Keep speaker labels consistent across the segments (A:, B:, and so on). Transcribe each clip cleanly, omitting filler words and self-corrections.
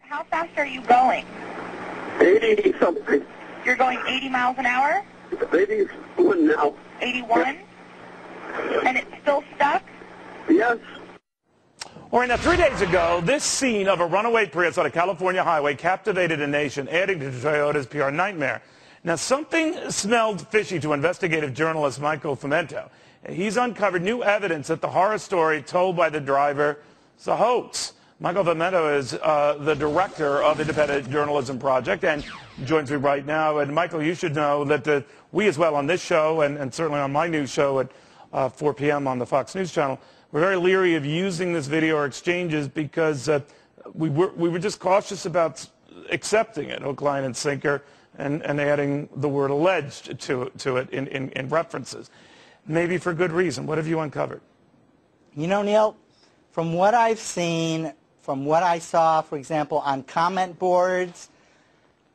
A: How fast are you going?
B: 80 something.
A: You're going 80 miles an hour?
B: 81 now.
A: 81? And it's still stuck?
B: Yes.
C: All right, now 3 days ago, this scene of a runaway Prius on a California highway captivated a nation, adding to Toyota's PR nightmare. Now, something smelled fishy to investigative journalist Michael Fomento. He's uncovered new evidence that the horror story told by the driver is a hoax. Michael Fomento is the director of Independent Journalism Project and joins me right now. And Michael, you should know that we as well on this show and certainly on my news show at 4 p.m. on the Fox News channel, we're very leery of using this video or exchanges because we were just cautious about accepting it, hook, line, and sinker, and adding the word alleged to it in references. Maybe for good reason. What have you uncovered?
D: You know, Neil, from what I've seen, from what I saw, for example, on comment boards,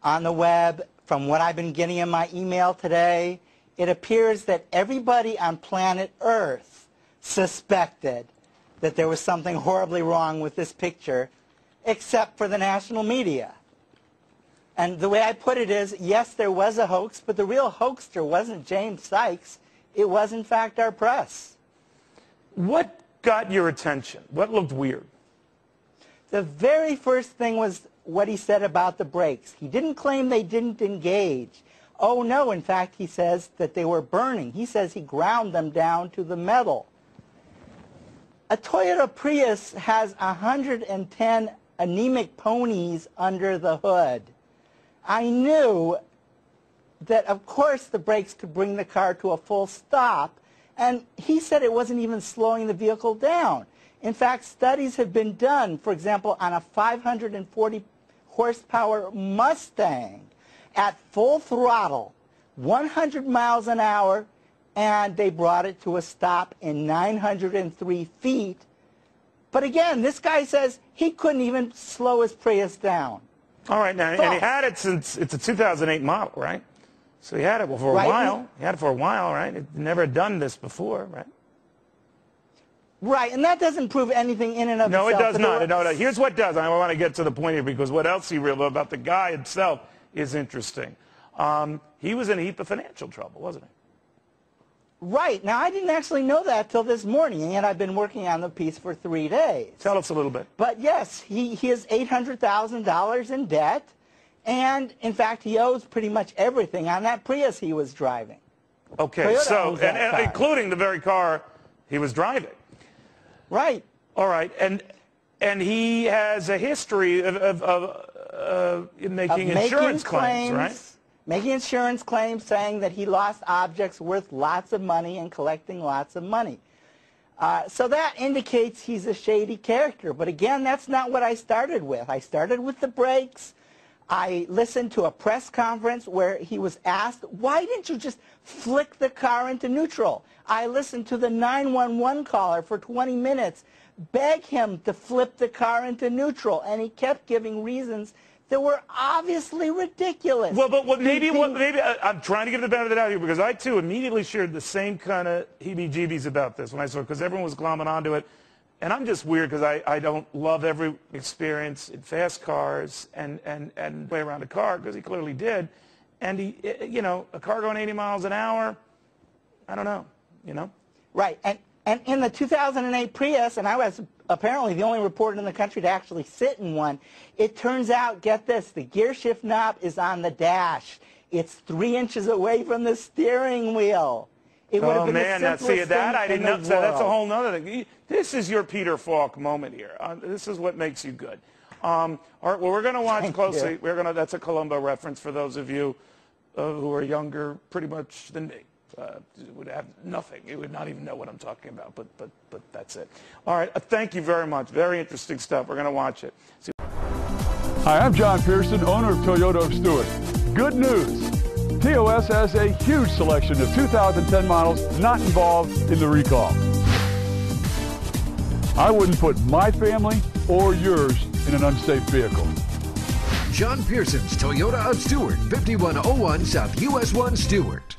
D: on the web, from what I've been getting in my email today, it appears that everybody on planet Earth suspected that there was something horribly wrong with this picture, except for the national media. And the way I put it is, yes, there was a hoax, but the real hoaxer wasn't James Sikes. It was, in fact, our press.
C: What got your attention? What looked weird?
D: The very first thing was what he said about the brakes. He didn't claim they didn't engage. Oh, no, in fact, he says that they were burning. He says he ground them down to the metal. A Toyota Prius has 110 anemic ponies under the hood. I knew that, of course, the brakes could bring the car to a full stop, and he said it wasn't even slowing the vehicle down. In fact, studies have been done, for example, on a 540 horsepower Mustang at full throttle, 100 miles an hour, and they brought it to a stop in 903 feet. But again, this guy says he couldn't even slow his Prius down.
C: All right, now, and he had it since it's a 2008 model, right? So he had it for a while. He had it for a while, right? It never done this before, right?
D: Right, and that doesn't prove anything in and of itself.
C: No, it does not. No. Here's what does. I want to get to the point here because what else he revealed about the guy himself is interesting. He was in a heap of financial trouble, wasn't he?
D: Right. Now, I didn't actually know that till this morning, and yet I've been working on the piece for 3 days.
C: Tell us a little bit.
D: But yes, he is $800,000 in debt, and in fact, he owes pretty much everything on that Prius he was driving.
C: Okay,
D: Toyota
C: so, and including the very car he was driving.
D: Right.
C: All right, and he has a history of making insurance claims, right?
D: Making insurance claims saying that he lost objects worth lots of money and collecting lots of money. So that indicates he's a shady character. But again, that's not what I started with. I started with the brakes. I listened to a press conference where he was asked, why didn't you just flick the car into neutral? I listened to the 911 caller for 20 minutes, beg him to flip the car into neutral, and he kept giving reasons that were obviously ridiculous.
C: Well, but maybe I'm trying to give the benefit of the doubt here because I, too, immediately shared the same kind of heebie-jeebies about this when I saw it because everyone was glomming onto it. And I'm just weird because I don't love every experience in fast cars and way around a car because he clearly did. And he, you know, a car going 80 miles an hour, I don't know, you know?
D: Right. And in the 2008 Prius, and I was apparently the only reporter in the country to actually sit in one, it turns out, get this, the gear shift knob is on the dash. It's 3 inches away from the steering wheel. It would have been
C: man,
D: the
C: see that I didn't know.
D: So
C: that's a whole nother thing. This is your Peter Falk moment here. This is what makes you good. All right. Well, we're going to watch closely. That's a Columbo reference for those of you who are younger, pretty much than me. Would have nothing. You would not even know what I'm talking about. But that's it. All right. Thank you very much. Very interesting stuff. We're going to watch it.
E: Hi, I'm John Pearson, owner of Toyota of Stewart. Good news. TOS has a huge selection of 2010 models not involved in the recall. I wouldn't put my family or yours in an unsafe vehicle.
F: John Pearson's Toyota of Stewart, 5101 South US 1 Stewart.